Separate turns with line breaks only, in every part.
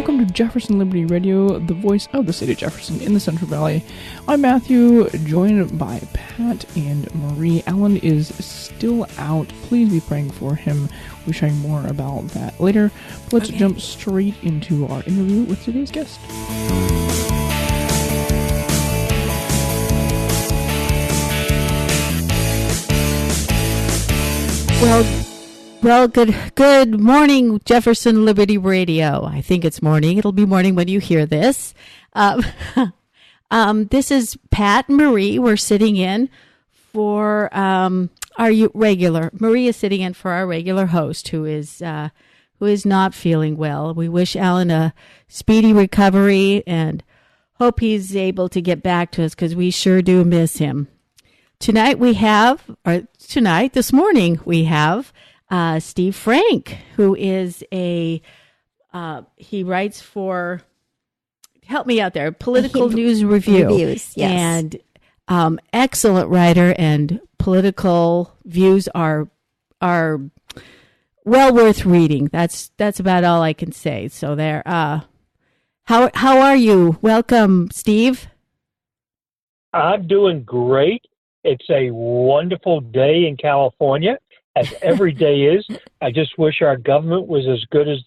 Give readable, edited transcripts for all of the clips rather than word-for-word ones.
Welcome to Jefferson Liberty Radio, the voice of the state of Jefferson in the Central Valley. I'm Matthew, joined by Pat and Marie. Alan is still out. Please be praying for him. We'll be sharing more about that later. Let's jump straight into our interview with today's guest.
Well, good morning, Jefferson Liberty Radio. I think it's morning. It'll be morning when you hear this. This is Pat and Marie. We're sitting in for Marie is sitting in for our regular host, who is not feeling well. We wish Alan a speedy recovery and hope he's able to get back to us, because we sure do miss him. This morning we have Steve Frank, who is he writes for, help me out there, Political News Reviews, yes. And excellent writer, and political views are well worth reading. That's about all I can say. So there. How are you? Welcome, Steve.
I'm doing great. It's a wonderful day in California, as every day is. I just wish our government was as good as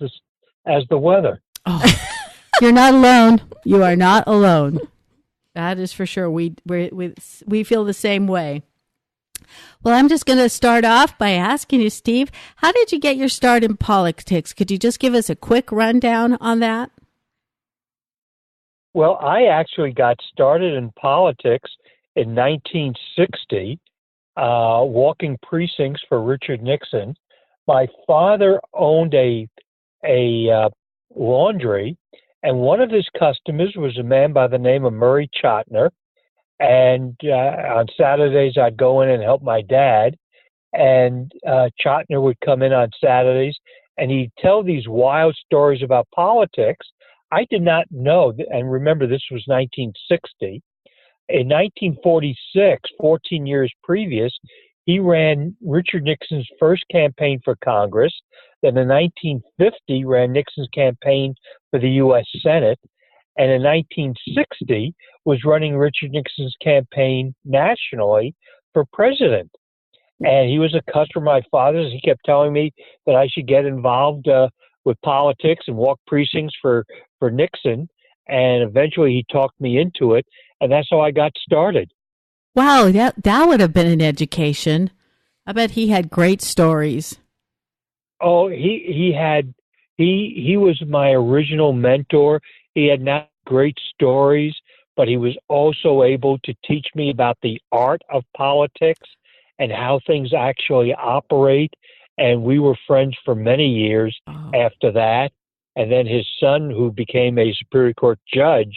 the weather.
Oh, you're not alone. You are not alone. That is for sure. We feel the same way. Well, I'm just going to start off by asking you, Steve, how did you get your start in politics? Could you just give us a quick rundown on that?
Well, I actually got started in politics in 1960, walking precincts for Richard Nixon. My father owned a laundry, and one of his customers was a man by the name of Murray Chotiner. And on Saturdays, I'd go in and help my dad. And Chotiner would come in on Saturdays, and he'd tell these wild stories about politics. I did not know, and remember, this was 1960. In 1946, 14 years previous, he ran Richard Nixon's first campaign for Congress. Then in 1950, ran Nixon's campaign for the U.S. Senate. And in 1960, was running Richard Nixon's campaign nationally for president. And he was a customer of my father's. He kept telling me that I should get involved with politics and walk precincts for Nixon. And eventually he talked me into it. And that's how I got started.
Wow, that would have been an education. I bet he had great stories.
Oh, he was my original mentor. He had not great stories, but he was also able to teach me about the art of politics and how things actually operate. And we were friends for many years after that. And then his son, who became a Superior Court judge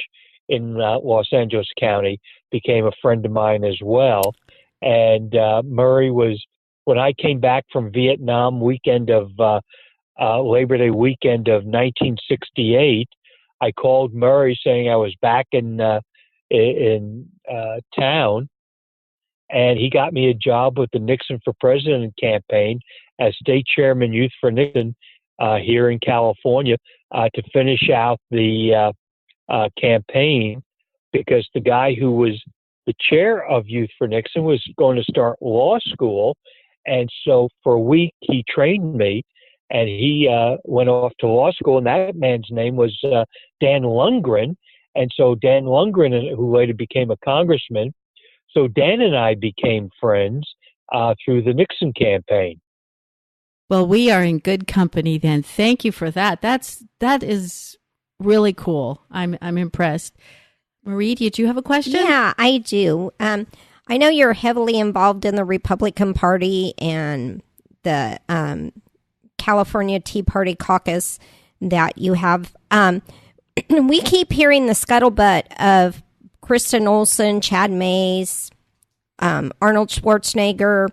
in Los Angeles County, became a friend of mine as well. And Murray was, when I came back from Vietnam Labor Day weekend of 1968, I called Murray saying I was back in town, and he got me a job with the Nixon for President campaign as state chairman, Youth for Nixon, here in California, to finish out the campaign, because the guy who was the chair of Youth for Nixon was going to start law school. And so for a week, he trained me, and he went off to law school, and that man's name was Dan Lundgren. And so Dan Lundgren, who later became a congressman, so Dan and I became friends through the Nixon campaign.
Well, we are in good company then. Thank you for that. That is really cool. I'm impressed. Marie, did you have a question?
Yeah, I do. I know you're heavily involved in the Republican Party and the California Tea Party caucus that you have. We keep hearing the scuttlebutt of Kristen Olson, Chad Mays, Arnold Schwarzenegger,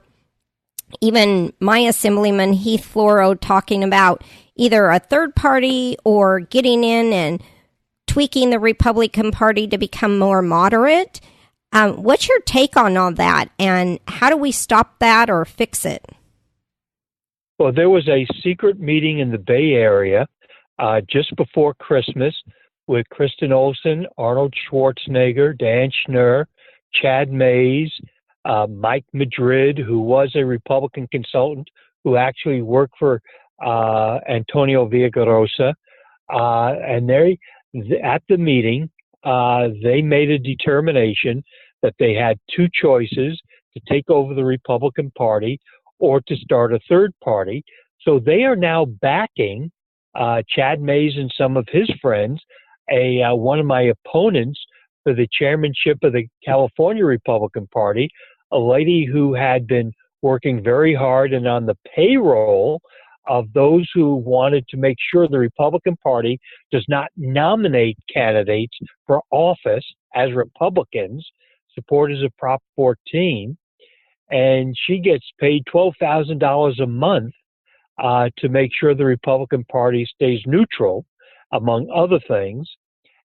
even my assemblyman Heath Floro talking about either a third party or getting in and tweaking the Republican Party to become more moderate. What's your take on all that, and how do we stop that or fix it?
Well, there was a secret meeting in the Bay Area just before Christmas with Kristen Olson, Arnold Schwarzenegger, Dan Schnur, Chad Mays, Mike Madrid, who was a Republican consultant who actually worked for Antonio Villagrosa. And they, at the meeting, they made a determination that they had two choices: to take over the Republican Party or to start a third party. So they are now backing Chad Mays and some of his friends, one of my opponents for the chairmanship of the California Republican Party, a lady who had been working very hard and on the payroll of those who wanted to make sure the Republican Party does not nominate candidates for office as Republicans, supporters of Prop 14. And she gets paid $12,000 a month to make sure the Republican Party stays neutral, among other things.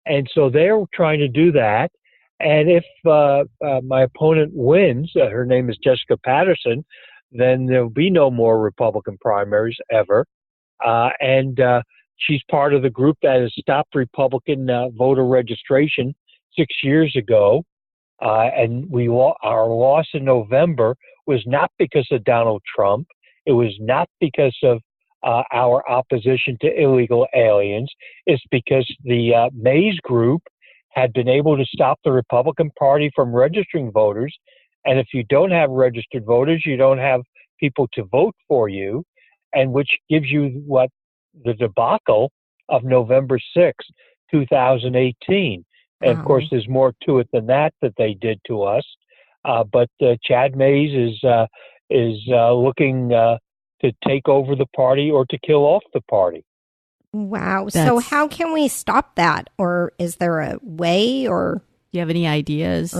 And so they're trying to do that. And if my opponent wins, her name is Jessica Patterson, then there'll be no more Republican primaries ever. And she's part of the group that has stopped Republican voter registration 6 years ago. And our loss in November was not because of Donald Trump. It was not because of our opposition to illegal aliens. It's because the Mays group had been able to stop the Republican Party from registering voters. And if you don't have registered voters, you don't have people to vote for you, and which gives you what the debacle of November 6, 2018. And of course, there's more to it than that they did to us. But Chad Mays is looking to take over the party or to kill off the party.
Wow. So how can we stop that? Or is there a way, or
do you have any ideas?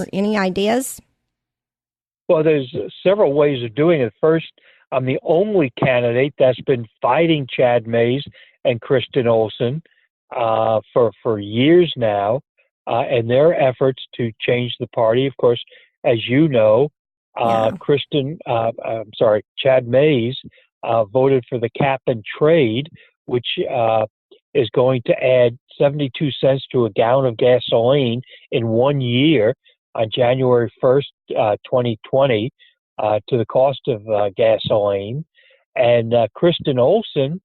Well, there's several ways of doing it. First, I'm the only candidate that's been fighting Chad Mays and Kristen Olson for years now, and their efforts to change the party. Of course, as you know, Chad Mays voted for the cap and trade, which is going to add 72 cents to a gallon of gasoline in 1 year on January 1st, 2020, to the cost of gasoline. And Kristen Olson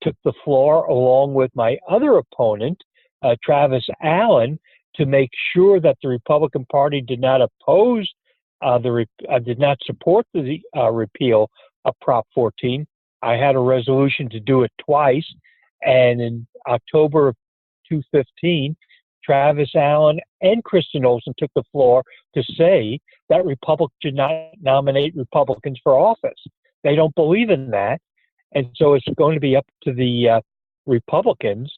took the floor along with my other opponent, Travis Allen, to make sure that the Republican Party did not oppose did not support the repeal of Prop 14. I had a resolution to do it twice, and in October of 2015, Travis Allen and Kristen Olson took the floor to say that Republicans should not nominate Republicans for office. They don't believe in that, and so it's going to be up to the Republicans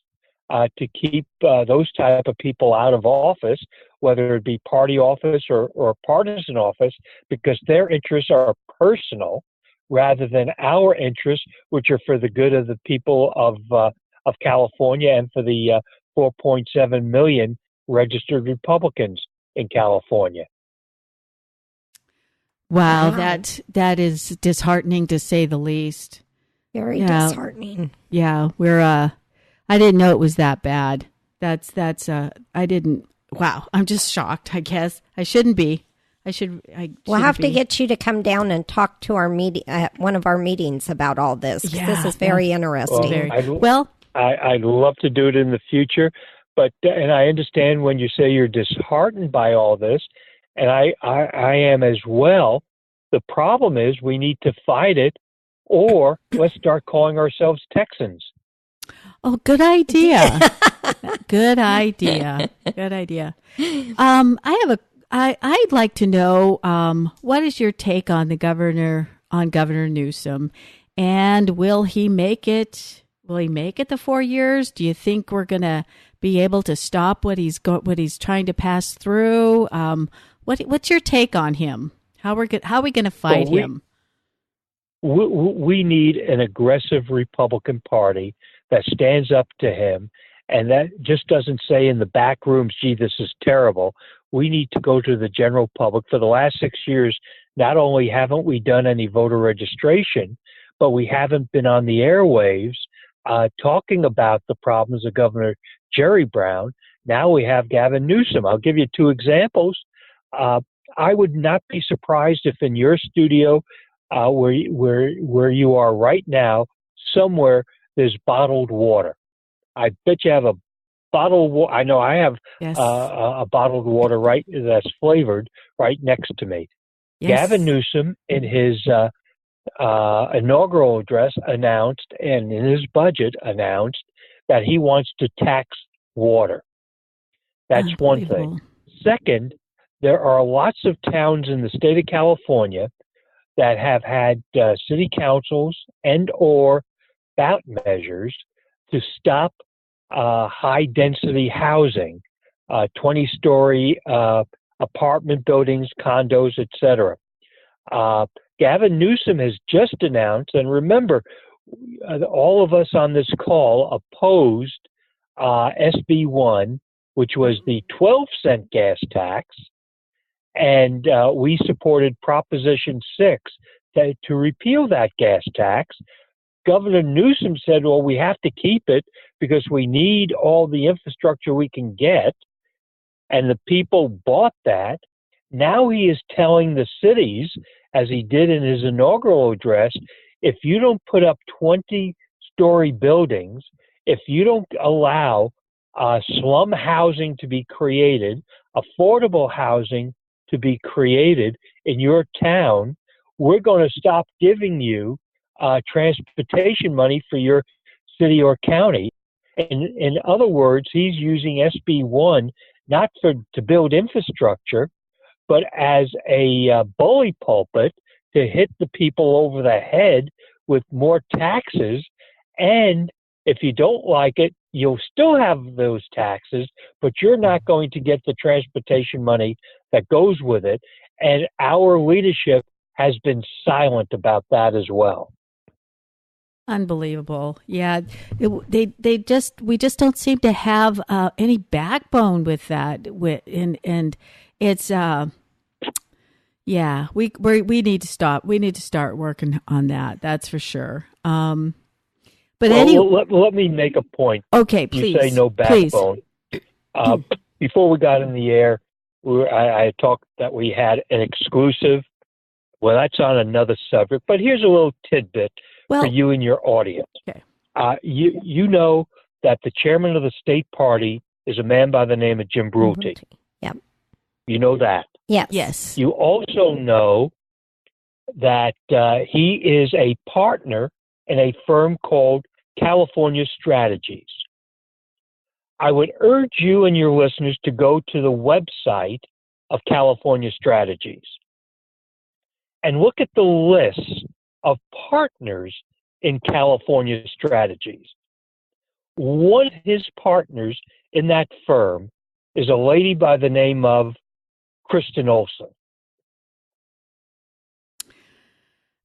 to keep those type of people out of office, whether it be party office or partisan office, because their interests are personal rather than our interests, which are for the good of the people of California and for the 4.7 million registered Republicans in California.
Wow, that is disheartening to say the least.
Very disheartening.
Yeah, I didn't know it was that bad. Wow, I'm just shocked, I guess. I shouldn't be. We'll
have to get you to come down and talk to our at one of our meetings about all this. Yeah, this is very interesting.
I'd love to do it in the future, and I understand when you say you're disheartened by all this, and I am as well. The problem is we need to fight it, or let's start calling ourselves Texans.
Oh, good idea. Good idea. I'd like to know, what is your take on Governor Newsom, and will he make it? Will he make it the 4 years? Do you think we're going to be able to stop what he's trying to pass through? What's your take on him? How are we going to fight him?
We need an aggressive Republican Party that stands up to him, and that just doesn't say in the back rooms, gee, this is terrible. We need to go to the general public. For the last 6 years, not only haven't we done any voter registration, but we haven't been on the airwaves talking about the problems of Governor Jerry Brown. Now we have Gavin Newsom. I'll give you two examples. I would not be surprised if in your studio, where you are right now, somewhere there's bottled water. I bet you have a bottled water. I know I have
Yes.
a bottled water that's flavored right next to me.
Yes.
Gavin Newsom, in his inaugural address, announced, and in his budget announced, that he wants to tax water. That's one thing. Second, there are lots of towns in the state of California that have had city councils and or ballot measures to stop high-density housing, 20-story apartment buildings, condos, etc. Gavin Newsom has just announced, and remember, all of us on this call opposed SB 1, which was the 12-cent gas tax, and we supported Proposition 6 to repeal that gas tax. Governor Newsom said, well, we have to keep it because we need all the infrastructure we can get, and the people bought that. Now he is telling the cities, as he did in his inaugural address, if you don't put up 20-story buildings, if you don't allow slum housing to be created, affordable housing to be created in your town, we're going to stop giving you transportation money for your city or county. In other words, he's using SB 1 not to build infrastructure, but as a bully pulpit to hit the people over the head with more taxes. And if you don't like it, you'll still have those taxes, but you're not going to get the transportation money that goes with it. And our leadership has been silent about that as well.
Unbelievable. Yeah. We just don't seem to have any backbone with that. And it's, yeah, we need to stop. We need to start working on that. That's for sure. But anyway,
let me make a point.
Okay, please.
You say no backbone. Before we got in the air, I talked that we had an exclusive. Well, that's on another subject, but here's a little tidbit for you and your audience.
Okay.
You know that the chairman of the state party is a man by the name of Jim Brulte.
Yep.
You know that.
Yes.
Yes.
You also know that he is a partner in a firm called California Strategies. I would urge you and your listeners to go to the website of California Strategies and look at the list of partners in California Strategies. One of his partners in that firm is a lady by the name of Kristen Olson.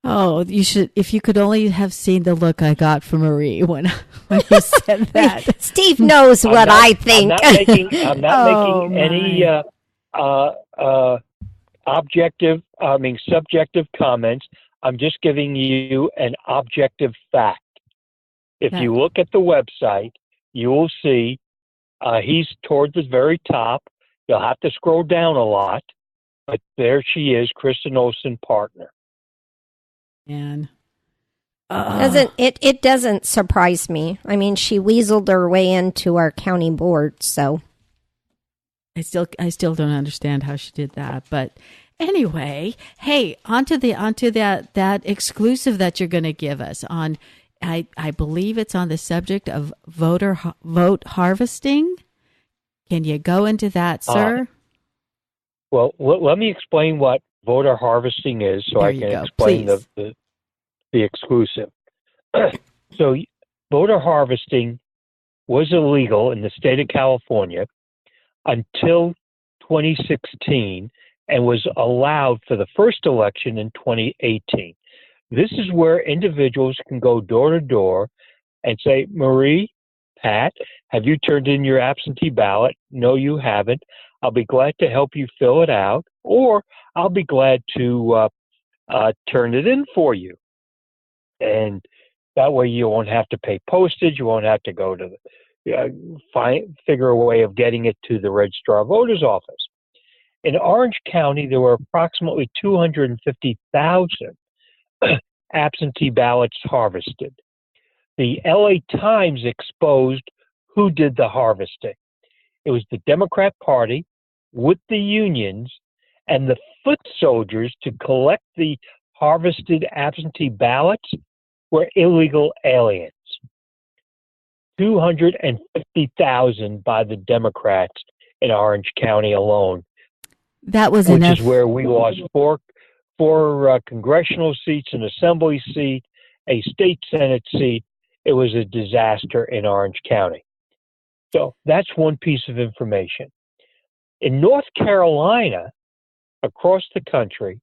Oh, you should! If you could only have seen the look I got from Marie when you said that.
Steve knows what I think.
I'm not making any subjective comments. I'm just giving you an objective fact. If you look at the website, you will see he's toward the very top. You'll have to scroll down a lot, but there she is, Kristen Olson, partner.
And
it doesn't surprise me. I mean, she weaseled her way into our county board, so
I still don't understand how she did that. But anyway, hey, onto that exclusive that you're going to give us on. I believe it's on the subject of vote harvesting. Can you go into that, sir?
Well, let me explain what voter harvesting is, so I can explain the exclusive. So, voter harvesting was illegal in the state of California until 2016 and was allowed for the first election in 2018. This is where individuals can go door to door and say, Marie, Pat, have you turned in your absentee ballot? No, you haven't. I'll be glad to help you fill it out, or I'll be glad to turn it in for you. And That way you won't have to pay postage. You won't have to go to figure a way of getting it to the registrar of voters office. In Orange County, there were approximately 250,000 absentee ballots harvested. The LA Times exposed who did the harvesting. It was the Democrat Party with the unions and the foot soldiers to collect the harvested absentee ballots were illegal aliens. 250,000 by the Democrats in Orange County alone.
That was
which is where we lost four congressional seats, an assembly seat, a state senate seat. It was a disaster in Orange County. So that's one piece of information. In North Carolina, across the country,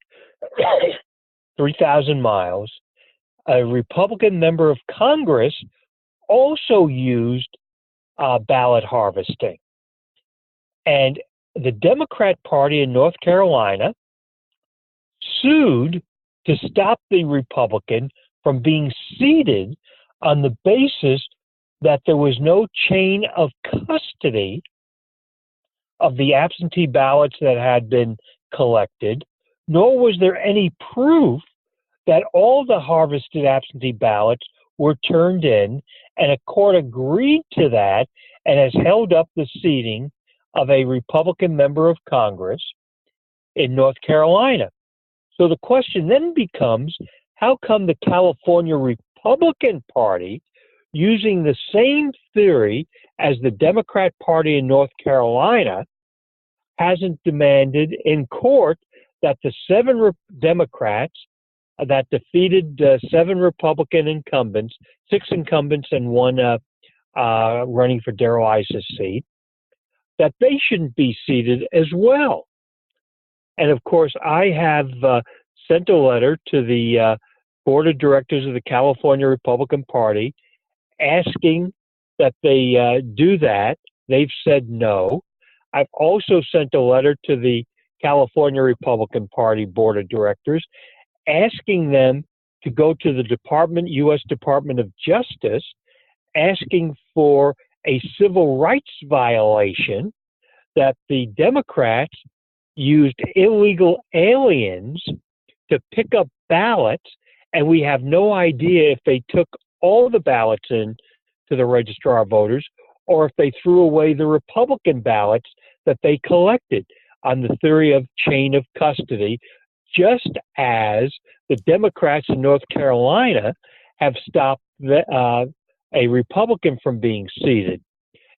3,000 miles, a Republican member of Congress also used ballot harvesting. And the Democrat Party in North Carolina sued to stop the Republican from being seated on the basis that there was no chain of custody of the absentee ballots that had been collected, nor was there any proof that all the harvested absentee ballots were turned in, and a court agreed to that and has held up the seating of a Republican member of Congress in North Carolina. So the question then becomes, how come the California Republican Party, using the same theory as the Democrat Party in North Carolina, hasn't demanded in court that the 7 Democrats that defeated 7 Republican incumbents, 6 incumbents and 1 running for Darrell Issa's seat, that they shouldn't be seated as well? And of course, I have sent a letter to the board of directors of the California Republican Party asking that they do that. They've said no. I've also sent a letter to the California Republican Party board of directors asking them to go to the U.S. Department of Justice, asking for a civil rights violation that the Democrats used illegal aliens to pick up ballots, and we have no idea if they took all the ballots in to the registrar of voters or if they threw away the Republican ballots that they collected on the theory of chain of custody, just as the Democrats in North Carolina have stopped a Republican from being seated.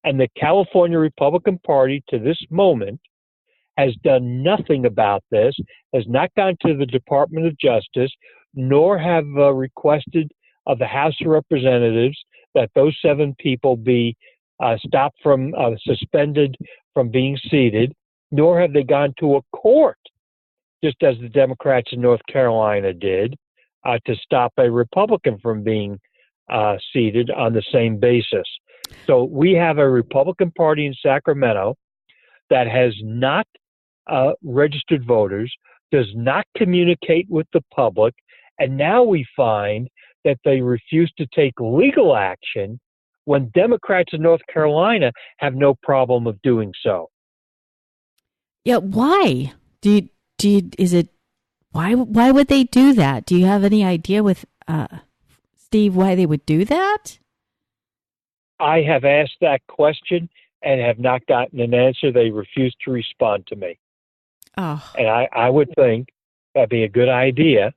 And the California Republican Party to this moment has done nothing about this, has not gone to the Department of Justice, nor have requested of the House of Representatives that those 7 people be stopped from, suspended from being seated, nor have they gone to a court, just as the Democrats in North Carolina did, to stop a Republican from being seated on the same basis. So we have a Republican Party in Sacramento that has not registered voters, does not communicate with the public, and now we find that they refuse to take legal action when Democrats in North Carolina have no problem of doing so.
Yeah, why? Why would they do that? Do you have any idea with Steve why they would do that?
I have asked that question and have not gotten an answer. They refuse to respond to me.
Oh.
And I would think that'd be a good idea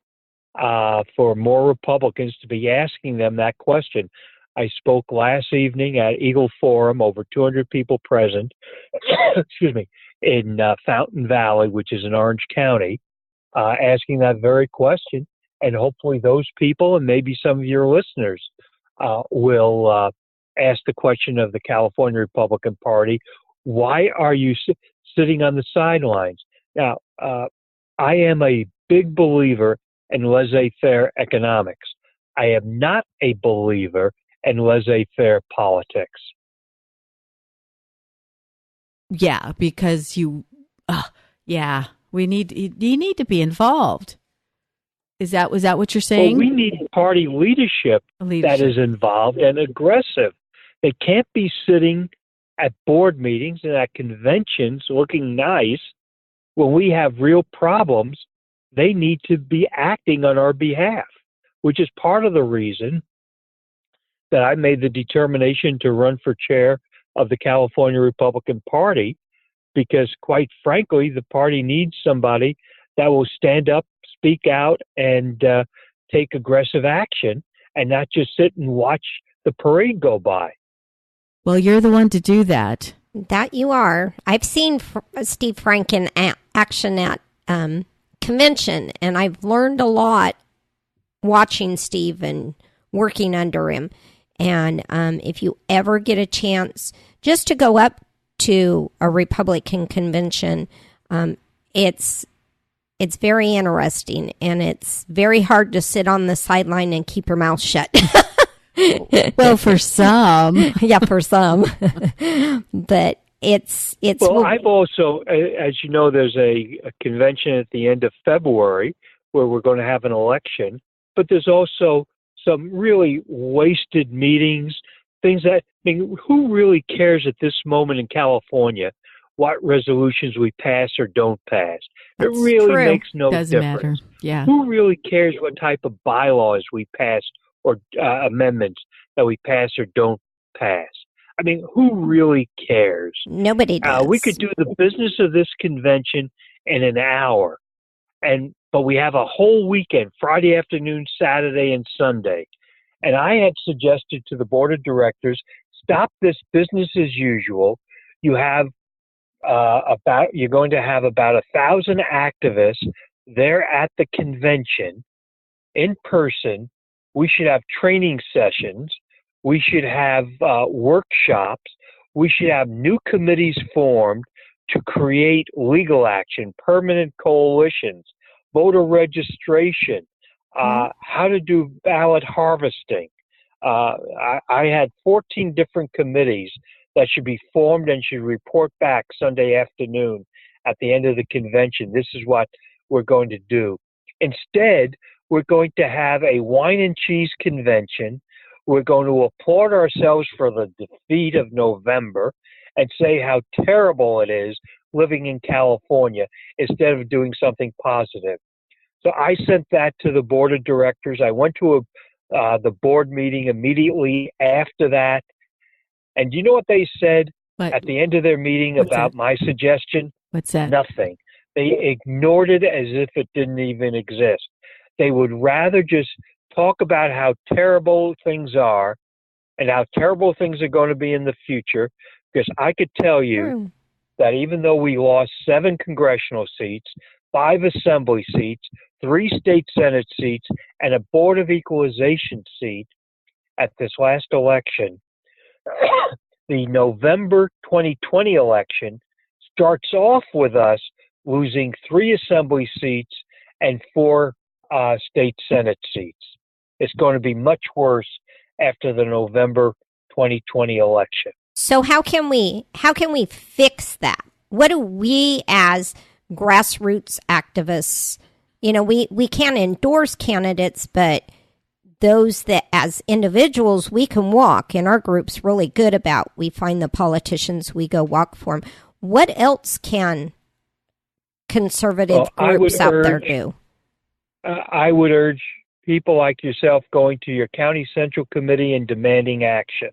for more Republicans to be asking them that question. I spoke last evening at Eagle Forum, over 200 people present, excuse me, in Fountain Valley, which is in Orange County, asking that very question. And hopefully those people and maybe some of your listeners will ask the question of the California Republican Party, why are you sitting on the sidelines? Now, I am a big believer in laissez-faire economics. I am not a believer in laissez-faire politics.
Yeah, because you need to be involved. Was that what you're saying?
Well, we need party leadership that is involved and aggressive. They can't be sitting at board meetings and at conventions looking nice when we have real problems. They need to be acting on our behalf, which is part of the reason that I made the determination to run for chair of the California Republican Party, because quite frankly, the party needs somebody that will stand up, speak out, and take aggressive action, and not just sit and watch the parade go by.
Well, you're the one to do that.
That you are. I've seen Steve Frank in action at convention, and I've learned a lot watching Steve and working under him. And if you ever get a chance just to go up to a Republican convention, it's very interesting, and it's very hard to sit on the sideline and keep your mouth shut.
Well, for some.
Yeah, for some. But it's
well, I've also, as you know, there's a convention at the end of February where we're going to have an election, but there's also some really wasted meetings, things that, I mean, who really cares at this moment in California what resolutions we pass or don't pass? It really makes no
Doesn't
difference.
Matter. Yeah.
Who really cares what type of bylaws we pass or amendments that we pass or don't pass? I mean, who really cares?
Nobody does.
We could do the business of this convention in an hour, but we have a whole weekend, Friday afternoon, Saturday, and Sunday. And I had suggested to the board of directors, stop this business as usual. You have you're going to have about 1,000 activists there at the convention in person. We should have training sessions. We should have workshops. We should have new committees formed to create legal action, permanent coalitions, voter registration, how to do ballot harvesting. I had 14 different committees that should be formed and should report back Sunday afternoon at the end of the convention. This is what we're going to do. Instead, we're going to have a wine and cheese convention. We're going to applaud ourselves for the defeat of November and say how terrible it is living in California instead of doing something positive. So I sent that to the board of directors. I went to the board meeting immediately after that. And do you know what they said at the end of their meeting about my suggestion?
What's that?
Nothing. They ignored it as if it didn't even exist. They would rather just talk about how terrible things are and how terrible things are going to be in the future, because I could tell you that even though we lost 7 congressional seats, 5 assembly seats, 3 state senate seats, and a board of equalization seat at this last election, the November 2020 election starts off with us losing 3 assembly seats and 4 state senate seats. It's going to be much worse after the November 2020 election.
So how can we fix that? What do we as grassroots activists, we can't endorse candidates, but those that as individuals we can walk, and our group's really good about, we find the politicians, we go walk for them. What else can conservative groups out there do?
I would urge people like yourself going to your county central committee and demanding action.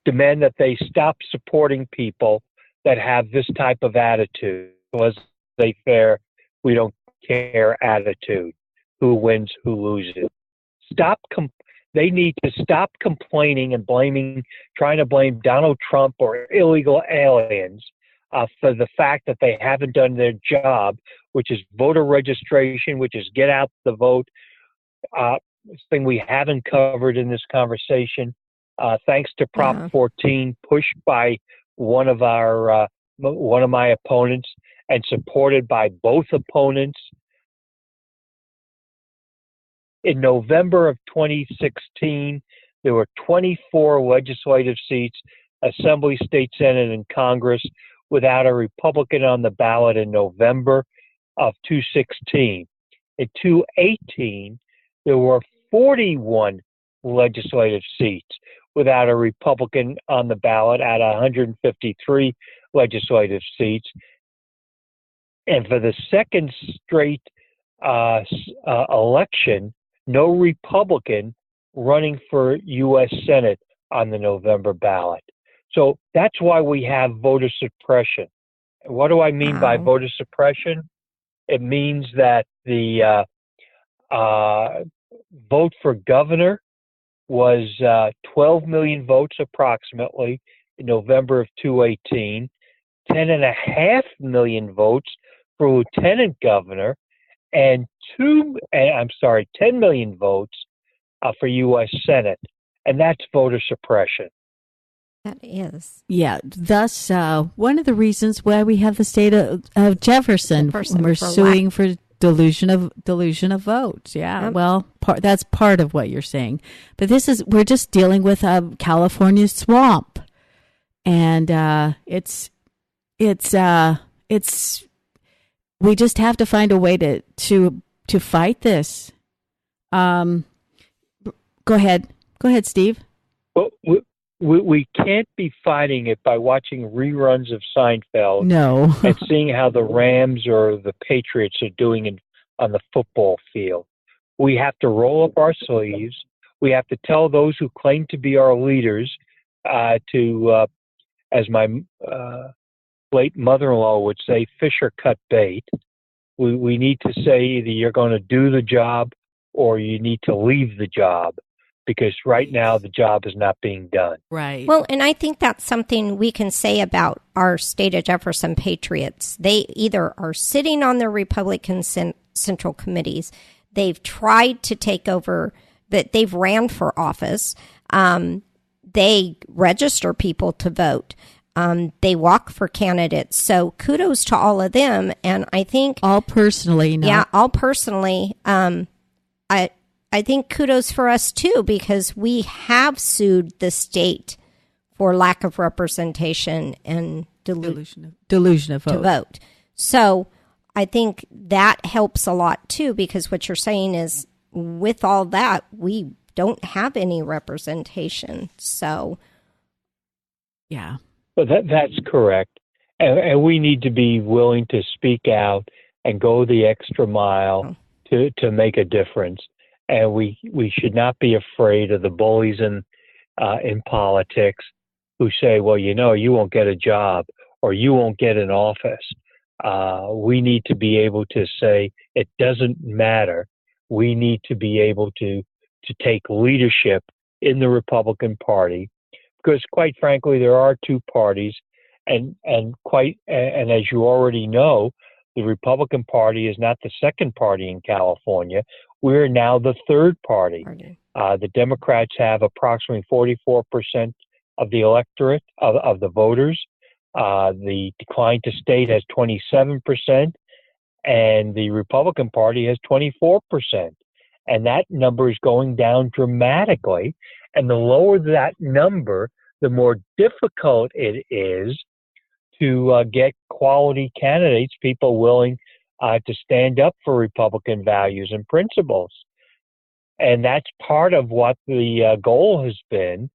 Demand that they stop supporting people that have this type of attitude. Was they fair? We don't care attitude. Who wins, who loses. They need to stop complaining and trying to blame Donald Trump or illegal aliens for the fact that they haven't done their job, which is voter registration, which is get out the vote. Thing we haven't covered in this conversation, thanks to Prop 14, pushed by one of my opponents and supported by both opponents. In November of 2016, there were 24 legislative seats, Assembly, State Senate, and Congress, without a Republican on the ballot in November of 2016. In 2018, there were 41 legislative seats without a Republican on the ballot out of 153 legislative seats. And for the second straight election, no Republican running for U.S. Senate on the November ballot. So that's why we have voter suppression. What do I mean by voter suppression? It means that the vote for governor was 12 million votes approximately in November of 2018, 10.5 million votes for lieutenant governor, and 10 million votes for U.S. Senate, and that's voter suppression.
That is.
Yeah. Thus, one of the reasons why we have the state of Jefferson, we're suing for delusion of votes. Yeah. Yep. Well, that's part of what you're saying, but we're just dealing with California's swamp, and it's we just have to find a way to fight this. Go ahead, Steve.
Well, we can't be fighting it by watching reruns of Seinfeld.
No.
And seeing how the Rams or the Patriots are doing on the football field. We have to roll up our sleeves. We have to tell those who claim to be our leaders to, as my late mother-in-law would say, fish or cut bait. We need to say either you're going to do the job or you need to leave the job, because right now the job is not being done.
Right.
Well, and I think that's something we can say about our State of Jefferson Patriots. They either are sitting on their Republican Central Committees, they've tried to take over, that they've ran for office, they register people to vote. They walk for candidates. So kudos to all of them. And I think
all personally.
I think kudos for us too, because we have sued the state for lack of representation and delusion of vote. To vote. So I think that helps a lot too, because what you're saying is with all that, we don't have any representation. So,
yeah.
But that's correct. And we need to be willing to speak out and go the extra mile to make a difference. And we should not be afraid of the bullies in politics who say, well, you won't get a job or you won't get an office. We need to be able to say it doesn't matter. We need to be able to take leadership in the Republican Party, because quite frankly, there are two parties, and as you already know, the Republican Party is not the second party in California. We're now the third party. The Democrats have approximately 44% of the electorate, of the voters. The decline to state has 27%, and the Republican Party has 24%. And that number is going down dramatically. And the lower that number, the more difficult it is to get quality candidates, people willing to stand up for Republican values and principles. And that's part of what the goal has been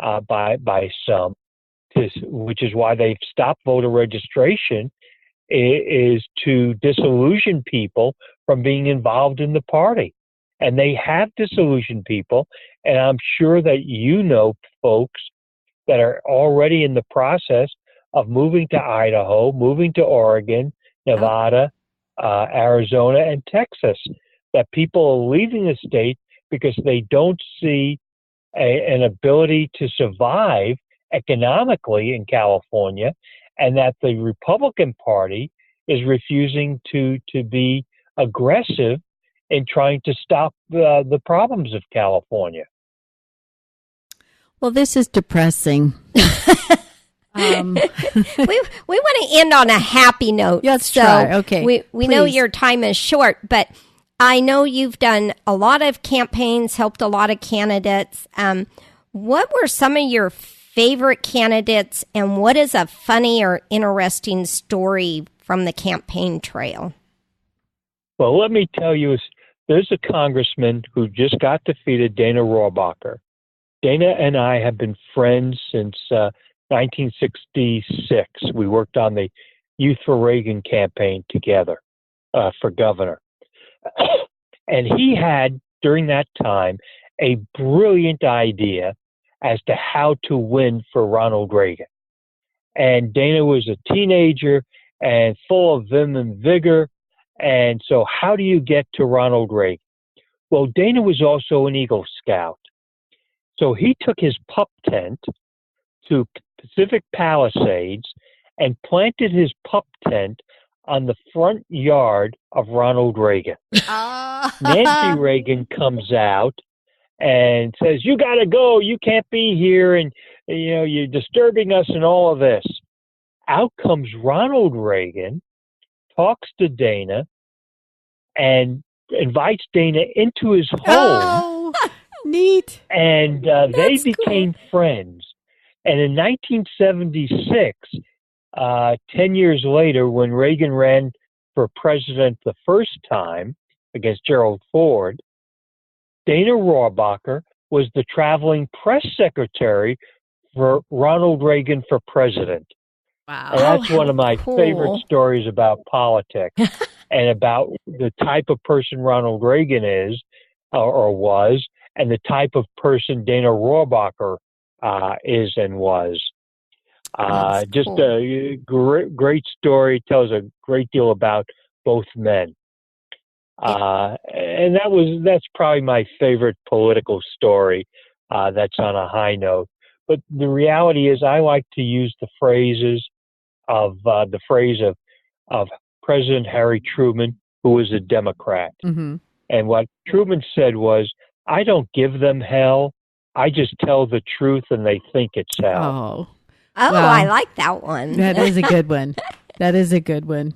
by some, which is why they've stopped voter registration, is to disillusion people from being involved in the party. And they have disillusioned people. And I'm sure that folks that are already in the process of moving to Idaho, moving to Oregon, Nevada, Arizona, and Texas, that people are leaving the state because they don't see an ability to survive economically in California, and that the Republican Party is refusing to be aggressive in trying to stop the problems of California.
Well, this is depressing.
We want to end on a happy note.
Let's try. Okay.
We know your time is short, but I know you've done a lot of campaigns, helped a lot of candidates. What were some of your favorite candidates, and what is a funny or interesting story from the campaign trail?
Well, let me tell you there's a congressman who just got defeated, Dana Rohrabacher. Dana and I have been friends since 1966. We worked on the Youth for Reagan campaign together for governor. And he had, during that time, a brilliant idea as to how to win for Ronald Reagan. And Dana was a teenager and full of vim and vigor. And so how do you get to Ronald Reagan? Well, Dana was also an Eagle Scout. So he took his pup tent to Pacific Palisades and planted his pup tent on the front yard of Ronald Reagan. Nancy Reagan comes out and says, "You got to go. You can't be here. And, you're disturbing us and all of this." Out comes Ronald Reagan, talks to Dana, and invites Dana into his home.
Oh, neat.
And they became friends. And in 1976, 10 years later, when Reagan ran for president the first time against Gerald Ford, Dana Rohrabacher was the traveling press secretary for Ronald Reagan for president.
Wow.
And that's one of my favorite stories about politics and about the type of person Ronald Reagan is or was, and the type of person Dana Rohrabacher is and was. Just a great story, tells a great deal about both men. And that's probably my favorite political story that's on a high note. But the reality is I like to use the phrase of President Harry Truman, who was a Democrat.
Mm-hmm.
And what Truman said was, "I don't give them hell. I just tell the truth and they think it's hell."
Oh, wow. I like that one.
That is a good one. That is a good one.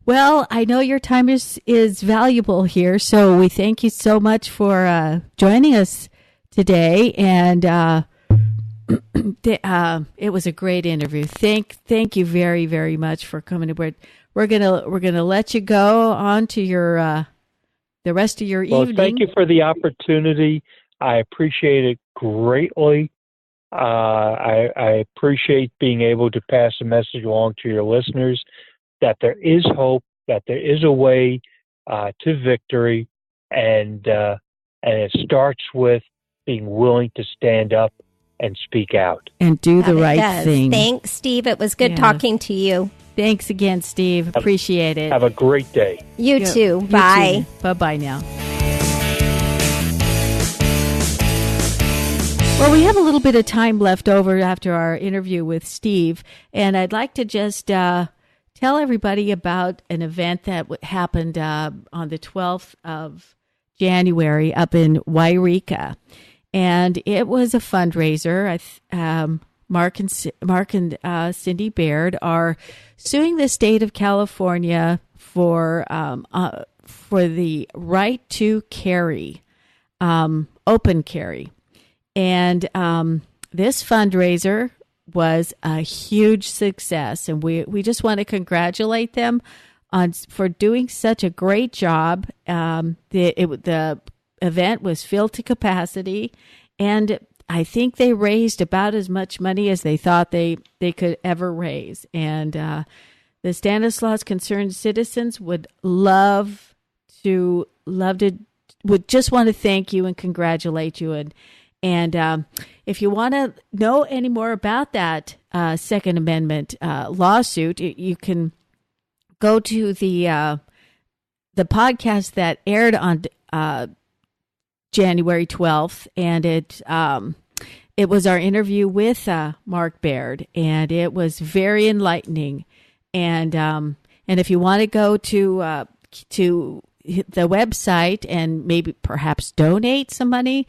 Well, I know your time is valuable here, so we thank you so much for joining us today. And it was a great interview. Thank you very, very much for coming aboard. We're gonna let you go on to your the rest of your evening.
Thank you for the opportunity. I appreciate it greatly. I appreciate being able to pass a message along to your listeners that there is hope, that there is a way to victory, and it starts with being willing to stand up and speak out.
And do the right thing.
Thanks, Steve. It was good talking to you.
Thanks again, Steve. Appreciate it.
Have a great day.
You too. Bye.
Bye-bye now. Well, we have a little bit of time left over after our interview with Steve, and I'd like to just tell everybody about an event that happened on the 12th of January up in Wairika. And it was a fundraiser. Mark and Cindy Baird are suing the state of California for the right to carry, open carry. And this fundraiser was a huge success, and we just want to congratulate them for doing such a great job. The event was filled to capacity, and I think they raised about as much money as they thought they could ever raise. And the Stanislaus Concerned Citizens would just want to thank you and congratulate you. And if you want to know any more about that Second Amendment lawsuit, you can go to the podcast that aired on January 12th, and it was our interview with Mark Baird, and it was very enlightening. And if you want to go to the website and maybe perhaps donate some money,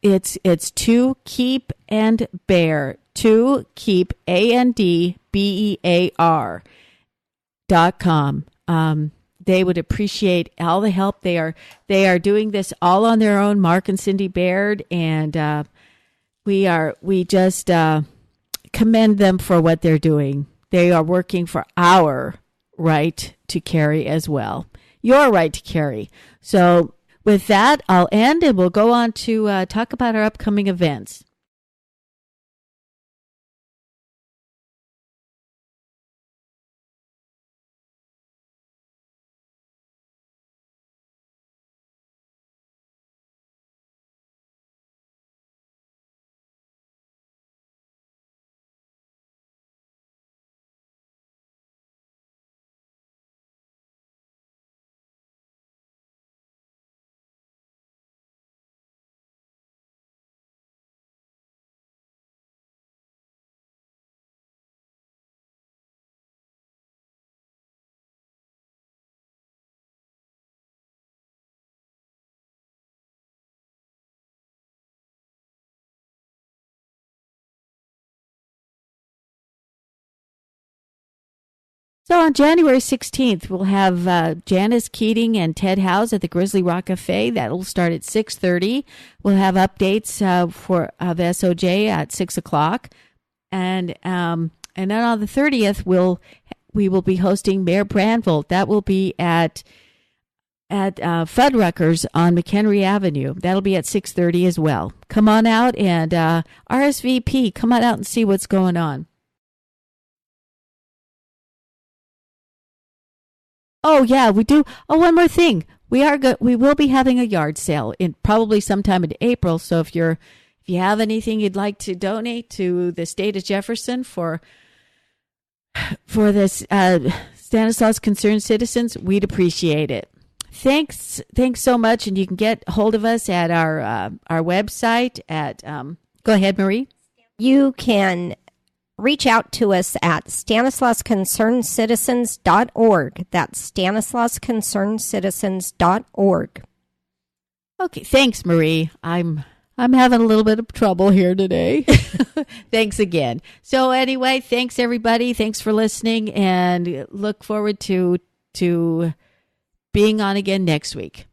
it's to keep and bear, to keep ANDBEAR.com. They would appreciate all the help. They are doing this all on their own, Mark and Cindy Baird, and we just commend them for what they're doing. They are working for our right to carry as well. your right to carry. So with that, I'll end and we'll go on to talk about our upcoming events. So on January 16th, we'll have Janice Keating and Ted Howes at the Grizzly Rock Cafe. That'll start at 6:30. We'll have updates of SOJ at 6 o'clock. And then on the 30th, we will be hosting Mayor Brandvold. That will be at Fuddruckers on McHenry Avenue. That'll be at 6:30 as well. Come on out and RSVP. Come on out and see what's going on. Oh yeah, we do. Oh, one more thing. We will be having a yard sale in probably sometime in April. So if you have anything you'd like to donate to the state of Jefferson for this Stanislaus Concerned Citizens, we'd appreciate it. Thanks so much, and you can get hold of us at our website at. Go ahead, Marie.
You can reach out to us at StanislausConcernedCitizens.org. That's StanislausConcernedCitizens.org.
Okay, thanks, Marie. I'm having a little bit of trouble here today. Thanks again. So anyway, thanks everybody. Thanks for listening, and look forward to being on again next week.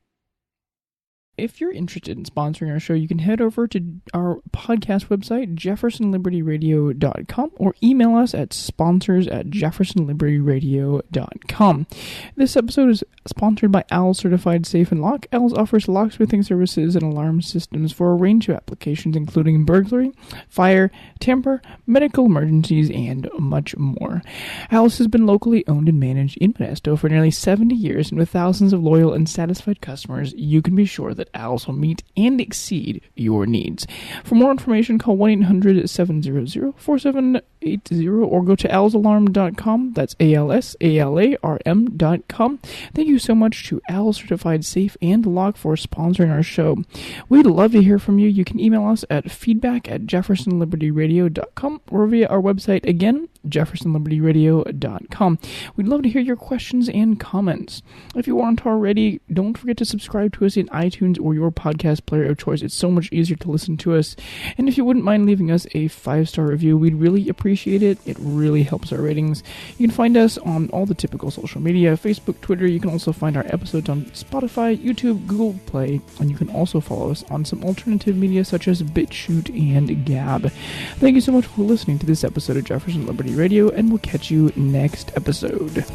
If you're interested in sponsoring our show, you can head over to our podcast website, jeffersonlibertyradio.com, or email us at sponsors@jeffersonlibertyradio.com. This episode is sponsored by Owls Certified Safe and Lock. Owls offers locksmithing services and alarm systems for a range of applications, including burglary, fire, tamper, medical emergencies, and much more. Owls has been locally owned and managed in Modesto for nearly 70 years, and with thousands of loyal and satisfied customers, you can be sure that Owls will meet and exceed your needs. For more information, call 1-800-700-4780 or go to owlsalarm.com. That's ALSALARM.com. Thank you so much to Owl Certified Safe and Lock for sponsoring our show. We'd love to hear from you. You can email us at feedback@jeffersonlibertyradio.com or via our website again, jeffersonlibertyradio.com. We'd love to hear your questions and comments. If you aren't already, don't forget to subscribe to us in iTunes or your podcast player of choice. It's so much easier to listen to us. And if you wouldn't mind leaving us a 5-star review, we'd really appreciate it. It really helps our ratings. You can find us on all the typical social media, Facebook, Twitter. You can also find our episodes on Spotify, YouTube, Google Play, and you can also follow us on some alternative media such as BitChute and Gab. Thank you so much for listening to this episode of Jefferson Liberty Radio, and we'll catch you next episode.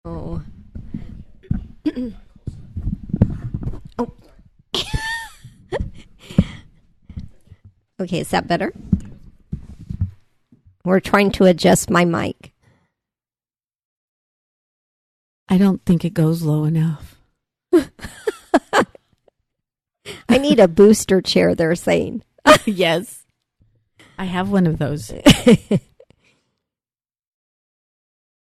Oh. Oh. Okay, is that better? We're trying to adjust my mic.
I don't think it goes low enough.
I need a booster chair, they're saying.
Yes. I have one of those.